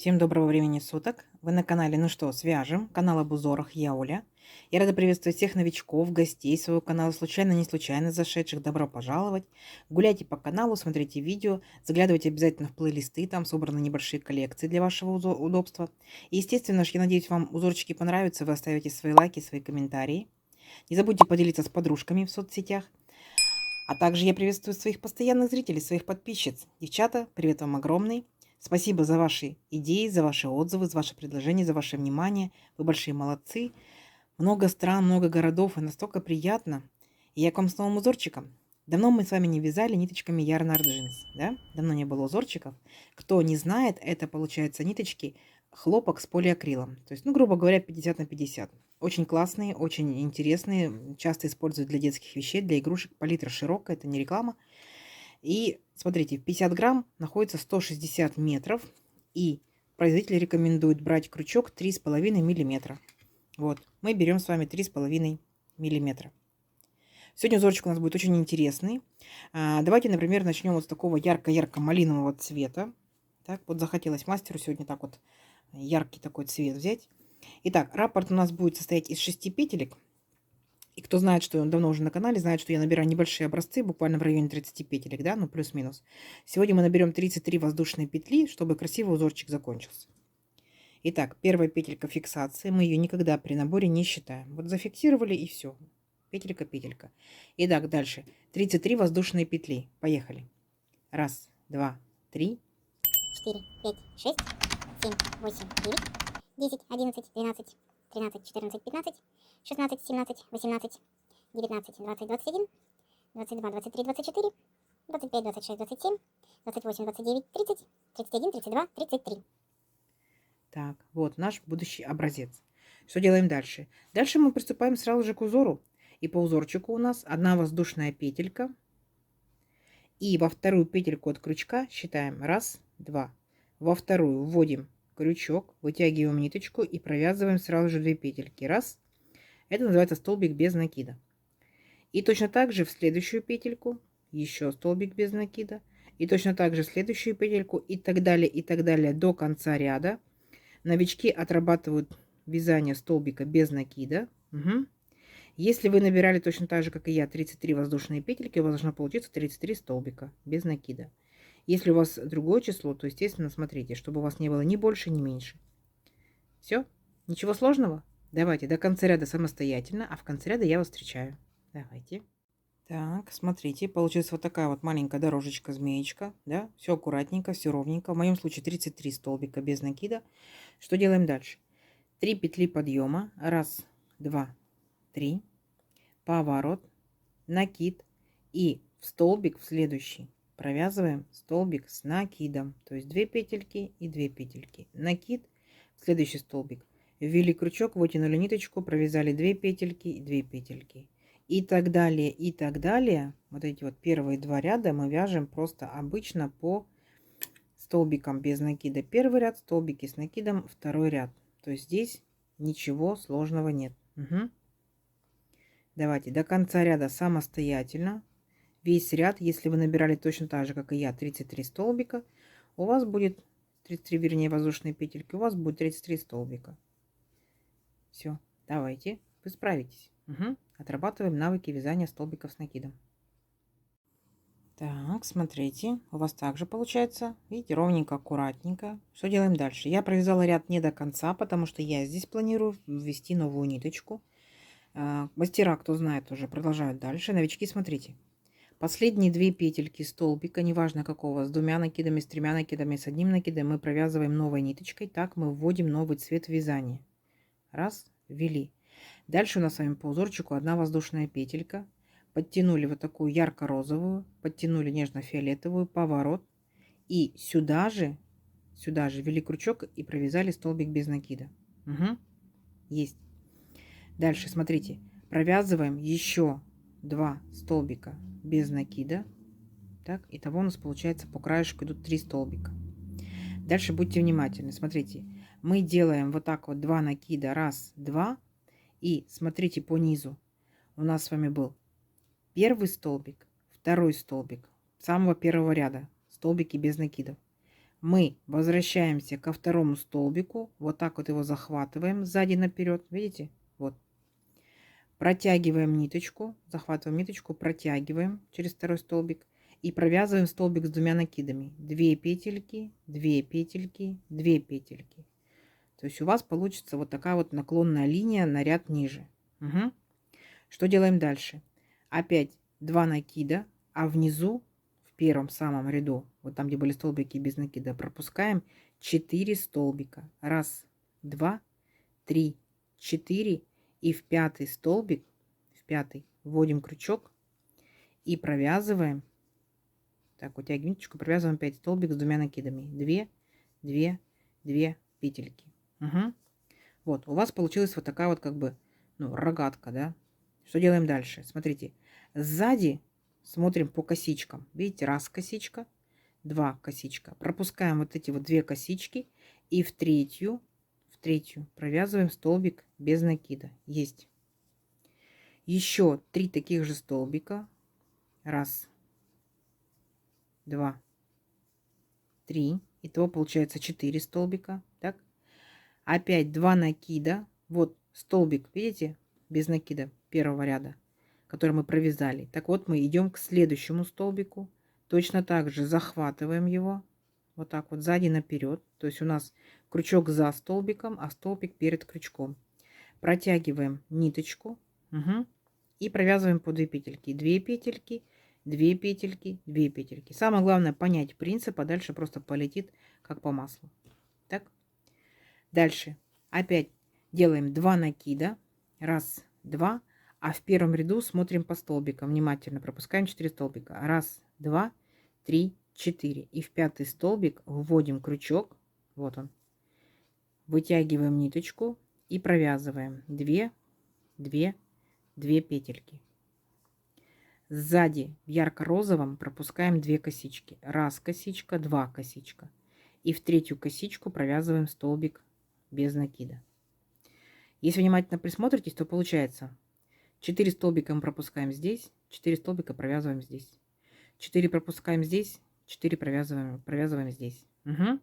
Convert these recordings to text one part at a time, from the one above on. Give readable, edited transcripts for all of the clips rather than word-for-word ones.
Всем доброго времени суток. Вы на канале «Ну что, свяжем?» Канал об узорах. Я Оля. Я рада приветствовать всех новичков, гостей своего канала, случайно, не случайно зашедших. Добро пожаловать. Гуляйте по каналу, смотрите видео, заглядывайте обязательно в плейлисты, там собраны небольшие коллекции для вашего удобства. И, естественно, я надеюсь, вам узорчики понравятся, вы оставите свои лайки, свои комментарии. Не забудьте поделиться с подружками в соцсетях. А также я приветствую своих постоянных зрителей, своих подписчиц. Девчата, привет вам огромный. Спасибо за ваши идеи, за ваши отзывы, за ваши предложения, за ваше внимание. Вы большие молодцы. Много стран, много городов, и настолько приятно. И я к вам с новым узорчиком. Давно мы с вами не вязали ниточками Yarnard Jeans, да? Давно не было узорчиков. Кто не знает, это получается ниточки хлопок с полиакрилом. То есть, грубо говоря, 50 на 50. Очень классные, очень интересные. Часто используют для детских вещей, для игрушек. Палитра широкая, это не реклама. И смотрите, в 50 грамм находится 160 метров. И производитель рекомендует брать крючок 3,5 миллиметра. Вот, мы берем с вами 3,5 миллиметра. Сегодня узорчик у нас будет очень интересный. Давайте, например, начнем вот с такого ярко-ярко-малинового цвета. Так, вот захотелось мастеру сегодня так вот яркий такой цвет взять. Итак, раппорт у нас будет состоять из 6 петелек. И кто знает, что он давно уже на канале, знает, что я набираю небольшие образцы, буквально в районе 30 петелек, да, плюс-минус. Сегодня мы наберем 33 воздушные петли, чтобы красивый узорчик закончился. Итак, первая петелька фиксации, мы ее никогда при наборе не считаем. Вот зафиксировали и все. Петелька, петелька. Итак, дальше. 33 воздушные петли. Поехали. Раз, два, три. 4, 5, 6, 7, 8, 9, 10, 11, 12, 13, 14, 15, 16, 17, 18, 19, 20, 21, 22, 23, 24, 25, 26, 27, 28, 29, 30, 31, 32, 33. Так, вот наш будущий образец. Что делаем дальше? Дальше мы приступаем сразу же к узору. И по узорчику у нас одна воздушная петелька. И во вторую петельку от крючка считаем 1, 2. Во вторую вводим крючок, вытягиваем ниточку и провязываем сразу же 2 петельки. Раз. Это называется столбик без накида. И точно так же в следующую петельку еще столбик без накида. И точно так же в следующую петельку и так далее до конца ряда. Новички отрабатывают вязание столбика без накида. Угу. Если вы набирали точно так же, как и я, 33 воздушные петельки, у вас должно получиться 33 столбика без накида. Если у вас другое число, то, естественно, смотрите, чтобы у вас не было ни больше, ни меньше. Все? Ничего сложного? Давайте до конца ряда самостоятельно, а в конце ряда я вас встречаю. Давайте. Так, смотрите, получилась вот такая вот маленькая дорожечка-змеечка, да? Все аккуратненько, все ровненько. В моем случае 33 столбика без накида. Что делаем дальше? 3 петли подъема. 1, 2, 3. Поворот, накид. И в столбик в следующий провязываем столбик с накидом. То есть 2 петельки и 2 петельки. Накид в следующий столбик. Ввели крючок, вытянули ниточку, провязали 2 петельки и 2 петельки. И так далее, и так далее. Вот эти вот первые 2 ряда мы вяжем просто обычно по столбикам без накида первый ряд, столбики с накидом второй ряд. То есть здесь ничего сложного нет. Угу. Давайте до конца ряда самостоятельно. Весь ряд, если вы набирали точно так же, как и я, 33 столбика, у вас будет 33, вернее, воздушные петельки, у вас будет 33 столбика. Все, давайте, вы справитесь. Угу. Отрабатываем навыки вязания столбиков с накидом. Так, смотрите, у вас также получается, видите, ровненько, аккуратненько. Что делаем дальше? Я провязала ряд не до конца, потому что я здесь планирую ввести новую ниточку. Мастера, кто знает, уже продолжают дальше. Новички, смотрите. Последние 2 петельки столбика, неважно какого, с 2 накидами, с 3 накидами, с 1 накидом, мы провязываем новой ниточкой. Так мы вводим новый цвет вязания. Раз, ввели. Дальше у нас с вами по узорчику 1 воздушная петелька. Подтянули вот такую ярко-розовую, подтянули нежно-фиолетовую, поворот. И сюда же ввели крючок и провязали столбик без накида. Угу. Есть. Дальше, смотрите, провязываем еще 2 столбика без накида. Так, итого у нас получается по краешку идут 3 столбика. Дальше будьте внимательны. Смотрите, мы делаем вот так вот 2 накида. 1, 2. И смотрите по низу. У нас с вами был первый столбик, второй столбик самого первого ряда. Столбики без накидов. мы возвращаемся ко второму столбику, вот так вот его захватываем сзади наперед, видите, вот. Протягиваем ниточку, захватываем ниточку, протягиваем через второй столбик и провязываем столбик с двумя накидами. 2 петельки, 2 петельки, 2 петельки. То есть у вас получится вот такая вот наклонная линия на ряд ниже. Угу. Что делаем дальше? Опять 2 накида, а внизу в первом самом ряду, вот там, где были столбики без накида, пропускаем 4 столбика. Раз, два, три, 4. И в пятый столбик, в пятый, вводим крючок и провязываем. Так, утягиваем ниточку, провязываем 5 столбик с двумя накидами. 2, 2, 2 петельки. Угу. Вот, у вас получилась вот такая вот как бы, ну, рогатка, да? Что делаем дальше? Смотрите, сзади смотрим по косичкам. Видите, раз косичка, 2 косичка. Пропускаем вот эти вот 2 косички и в третью провязываем столбик без накида. Есть. Еще 3 таких же столбика. Раз, 2, 3. Итого получается 4 столбика. Так. Опять 2 накида. Вот столбик, видите, без накида первого ряда, который мы провязали. Так вот, мы идем к следующему столбику. Точно так же захватываем его. Вот так вот сзади наперед. То есть у нас крючок за столбиком, а столбик перед крючком. Протягиваем ниточку. Угу. И провязываем по 2 петельки. 2 петельки, 2 петельки, 2 петельки. Самое главное понять принцип, а дальше просто полетит как по маслу. Так. Дальше. Опять делаем 2 накида. Раз, 2. А в первом ряду смотрим по столбикам. Внимательно пропускаем 4 столбика. Раз, 2, 3, 4. И в пятый столбик вводим крючок. Вот он. Вытягиваем ниточку и провязываем 2, 2, 2 петельки. Сзади в ярко-розовом пропускаем 2 косички. Раз косичка, 2 косичка. И в третью косичку провязываем столбик без накида. Если внимательно присмотритесь, то получается 4 столбика мы пропускаем здесь, 4 столбика провязываем здесь. 4 пропускаем здесь, 4 провязываем здесь. Угу.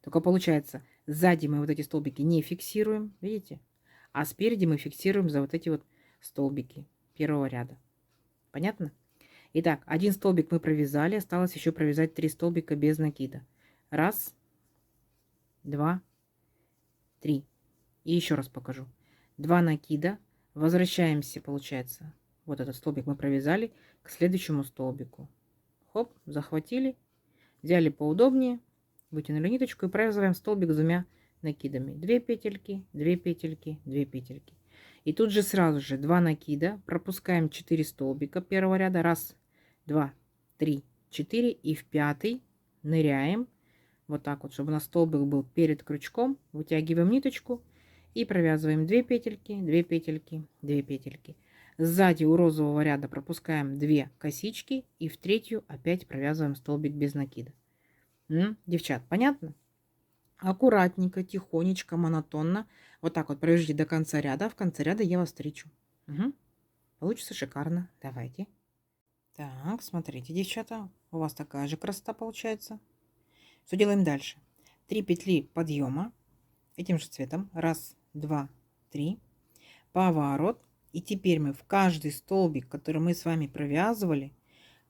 Только получается, сзади мы вот эти столбики не фиксируем, видите? А спереди мы фиксируем за вот эти вот столбики первого ряда. Понятно? Итак, один столбик мы провязали, осталось еще провязать 3 столбика без накида. Раз, 2, 3. И еще раз покажу. 2 накида. Возвращаемся, получается. Вот этот столбик мы провязали к следующему столбику. Хоп, захватили. Взяли поудобнее. Вытянули ниточку и провязываем столбик с 2 накидами. 2 петельки, 2 петельки, 2 петельки. И тут же сразу же 2 накида. Пропускаем 4 столбика первого ряда. Раз, 2, 3, 4. И в пятый ныряем. Вот так вот, чтобы у нас столбик был перед крючком. Вытягиваем ниточку. И провязываем 2 петельки, 2 петельки, 2 петельки. Сзади у розового ряда пропускаем 2 косички. И в третью опять провязываем столбик без накида. Девчат, понятно? Аккуратненько, тихонечко, монотонно. Вот так вот провяжите до конца ряда. В конце ряда я вас встречу. Угу. Получится шикарно. Давайте. Так, смотрите, девчата. У вас такая же красота получается. Что делаем дальше? 3 петли подъема. Этим же цветом. Раз, 2, 3. Поворот. И теперь мы в каждый столбик, который мы с вами провязывали,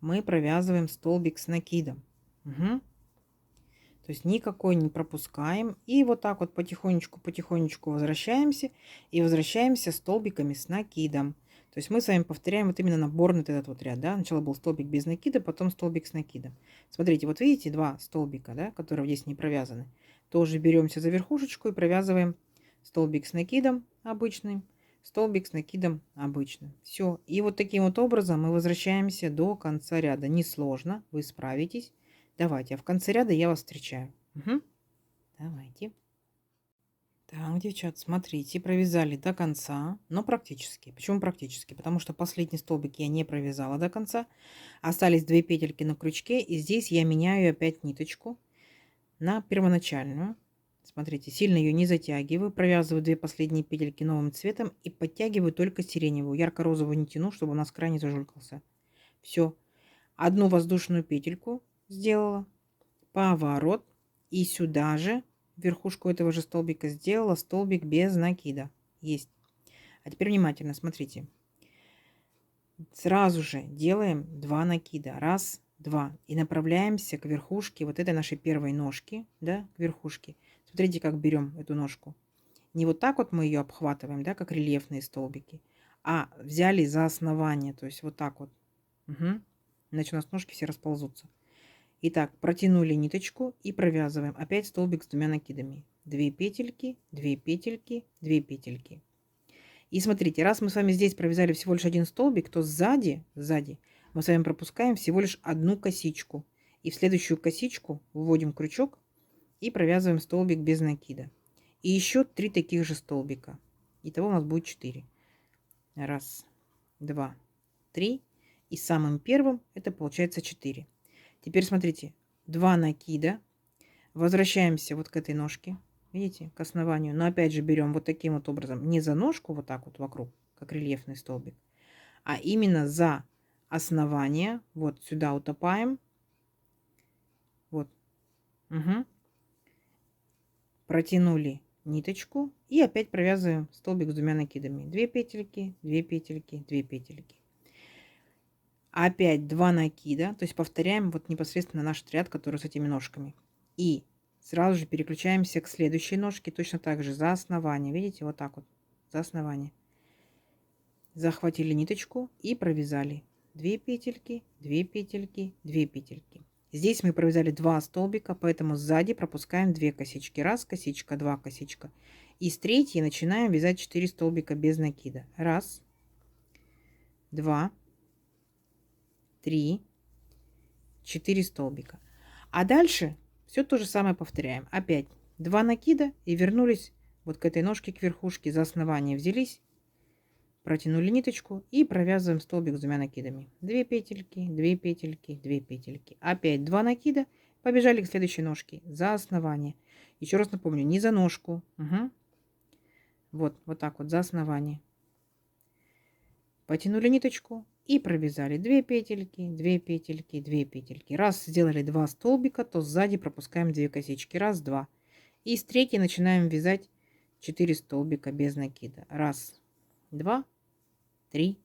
мы провязываем столбик с накидом. Угу. То есть никакой не пропускаем. И вот так вот потихонечку возвращаемся. И возвращаемся столбиками с накидом. То есть мы с вами повторяем вот именно наборный этот вот ряд. Да? Сначала был столбик без накида, потом столбик с накидом. Смотрите, вот видите 2 столбика, да, которые здесь не провязаны. Тоже беремся за верхушечку и провязываем столбик с накидом обычным, столбик с накидом обычным. Все. И вот таким вот образом мы возвращаемся до конца ряда. Несложно, вы справитесь. Давайте, а в конце ряда я вас встречаю. Угу. Давайте. Так, девчат, смотрите, провязали до конца, но практически. Почему практически? Потому что последний столбик я не провязала до конца. Остались 2 петельки на крючке, и здесь я меняю опять ниточку на первоначальную. Смотрите, сильно ее не затягиваю, провязываю 2 последние петельки новым цветом и подтягиваю только сиреневую. Ярко-розовую не тяну, чтобы у нас край не зажулькался. Все. Одну воздушную петельку сделала, поворот, И сюда же, в верхушку этого же столбика, сделала столбик без накида. Есть. А теперь внимательно смотрите. Сразу же делаем 2 накида. Раз, два. И направляемся к верхушке вот этой нашей первой ножки, да, к верхушке. Смотрите, как берем эту ножку. Не вот так вот мы ее обхватываем, да, как рельефные столбики, а взяли за основание, то есть вот так вот. Угу. Иначе у нас ножки все расползутся. Итак, протянули ниточку и провязываем опять столбик с 2 накидами. 2 петельки, 2 петельки, 2 петельки. И смотрите, раз мы с вами здесь провязали всего лишь один столбик, то сзади мы с вами пропускаем всего лишь одну косичку. И в следующую косичку вводим крючок и провязываем столбик без накида. И еще 3 таких же столбика. Итого у нас будет 4. Раз, два, три. И самым первым это получается 4. Теперь смотрите, 2 накида. Возвращаемся вот к этой ножке. Видите, к основанию. Но опять же берем вот таким вот образом. Не за ножку вот так вот вокруг, как рельефный столбик, а именно за основание. Вот сюда утопаем. Вот. Угу. Протянули ниточку и опять провязываем столбик с 2 накидами. 2 петельки, 2 петельки, 2 петельки. Опять 2 накида, то есть повторяем вот непосредственно наш ряд, который с этими ножками. И сразу же переключаемся к следующей ножке, точно так же за основание. Видите, вот так вот, за основание. Захватили ниточку и провязали 2 петельки, 2 петельки, 2 петельки. Здесь мы провязали 2 столбика, поэтому сзади пропускаем 2 косички. Раз косичка, 2 косичка. И с третьей начинаем вязать 4 столбика без накида. Раз, два, 3, 4 столбика. А дальше все то же самое повторяем. Опять 2 накида и вернулись вот к этой ножке, к верхушке, за основание взялись, протянули ниточку и провязываем столбик с 2 накидами. 2 петельки, 2 петельки, 2 петельки. Опять 2 накида, побежали к следующей ножке, за основание. Еще раз напомню, не за ножку. Угу. Вот так вот, за основание. Потянули ниточку и провязали 2 петельки, 2 петельки, 2 петельки. Раз сделали 2 столбика, то сзади пропускаем 2 косички. Раз, два. И с третьей начинаем вязать 4 столбика без накида. Раз, два, 3,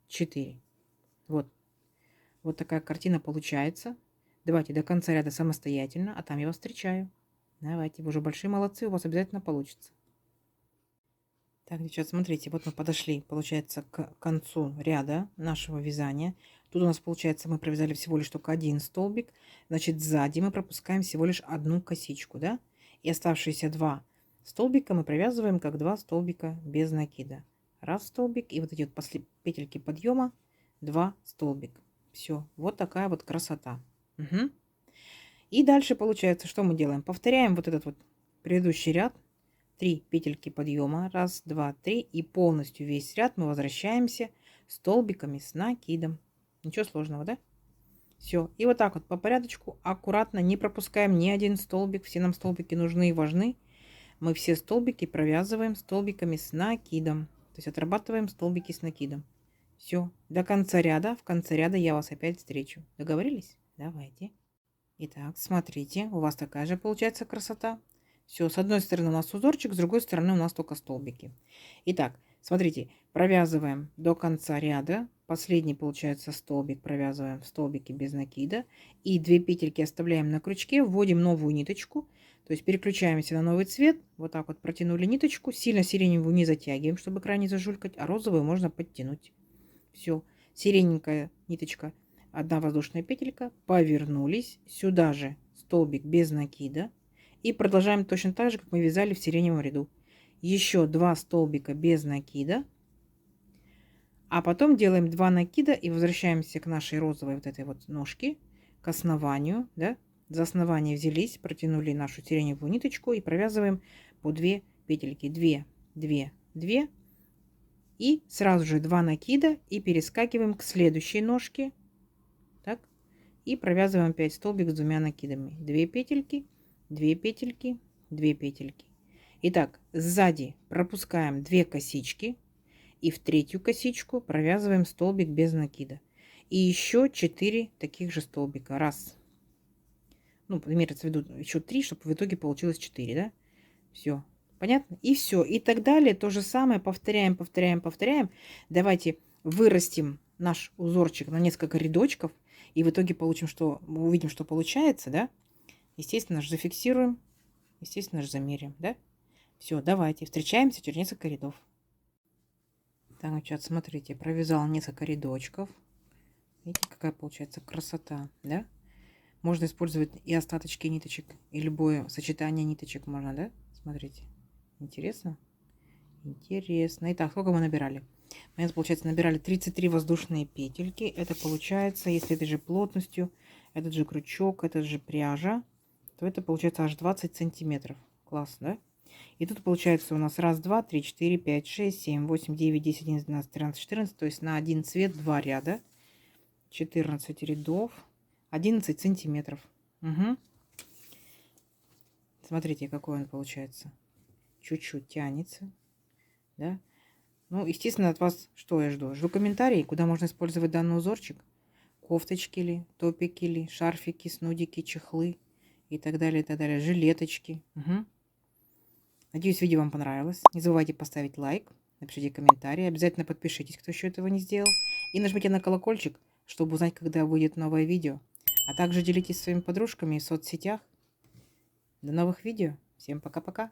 4. Вот. Вот такая картина получается. Давайте до конца ряда самостоятельно, а там я вас встречаю. Давайте, вы уже большие молодцы, у вас обязательно получится. Так, девчат, смотрите, вот мы подошли, получается, к концу ряда нашего вязания. Тут у нас, получается, мы провязали всего лишь только один столбик. Значит, сзади мы пропускаем всего лишь одну косичку, да? И оставшиеся 2 столбика мы провязываем как 2 столбика без накида. Раз столбик, и вот эти вот петельки подъема, 2 столбика. Все, вот такая вот красота. Угу. И дальше, получается, что мы делаем? Повторяем вот этот вот предыдущий ряд. 3 петельки подъема, раз, два, 3, и полностью весь ряд мы возвращаемся столбиками с накидом. Ничего сложного, да? Все, и вот так вот по порядочку, аккуратно, не пропускаем ни один столбик, все нам столбики нужны и важны. Мы все столбики провязываем столбиками с накидом, то есть отрабатываем столбики с накидом. Все, до конца ряда, в конце ряда я вас опять встречу. Договорились? Давайте. Итак, смотрите, у вас такая же получается красота. Все, с одной стороны у нас узорчик, с другой стороны у нас только столбики. Итак, смотрите, провязываем до конца ряда. Последний, получается, столбик провязываем в столбике без накида. И 2 петельки оставляем на крючке, вводим новую ниточку. То есть переключаемся на новый цвет. Вот так вот протянули ниточку. Сильно сиреневую не затягиваем, чтобы край не зажулькать, а розовую можно подтянуть. Все, сирененькая ниточка, 1 воздушная петелька, повернулись. Сюда же столбик без накида. И продолжаем точно так же, как мы вязали в сиреневом ряду. Еще 2 столбика без накида. А потом делаем 2 накида и возвращаемся к нашей розовой вот этой вот ножке, к основанию. Да? За основание взялись, протянули нашу сиреневую ниточку и провязываем по 2 петельки. 2, 2, 2. И сразу же 2 накида и перескакиваем к следующей ножке. Так. И провязываем 5 столбик с 2 накидами. 2 петельки. 2 петельки, 2 петельки. Итак, сзади пропускаем 2 косички и в третью косичку провязываем столбик без накида. И еще 4 таких же столбика. Раз. Ну, имеется в виду еще 3, чтобы в итоге получилось 4, да? Все. Понятно? И все. И так далее. То же самое. Повторяем, повторяем, повторяем. Давайте вырастим наш узорчик на несколько рядочков. И в итоге получим, что мы увидим, что получается, да? Естественно же зафиксируем. Естественно же замерим, да? Все, давайте. Встречаемся через несколько рядов. Так, ну, чат, смотрите. Провязала несколько рядочков. Видите, какая получается красота, да? Можно использовать и остаточки ниточек, и любое сочетание ниточек можно, да? Смотрите. Интересно? Интересно. Итак, сколько мы набирали? Мы, получается, набирали 33 воздушные петельки. Это получается, если этой же плотностью, этот же крючок, этот же пряжа, то это получается аж 20 сантиметров. Классно, да? И тут получается у нас 1, 2, 3, 4, 5, 6, 7, 8, 9, 10, 11, 12, 13, 14. То есть на один цвет 2 ряда. 14 рядов. 11 сантиметров. Угу. Смотрите, какой он получается. Чуть-чуть тянется. Да? Ну, естественно, от вас что я жду? Жду комментарии, куда можно использовать данный узорчик. Кофточки ли, топики ли, шарфики, снудики, чехлы и так далее, и так далее. Жилеточки. Угу. Надеюсь, видео вам понравилось. Не забывайте поставить лайк, напишите комментарий. Обязательно подпишитесь, кто еще этого не сделал. И нажмите на колокольчик, чтобы узнать, когда выйдет новое видео. А также делитесь своими подружками в соцсетях. До новых видео. Всем пока-пока.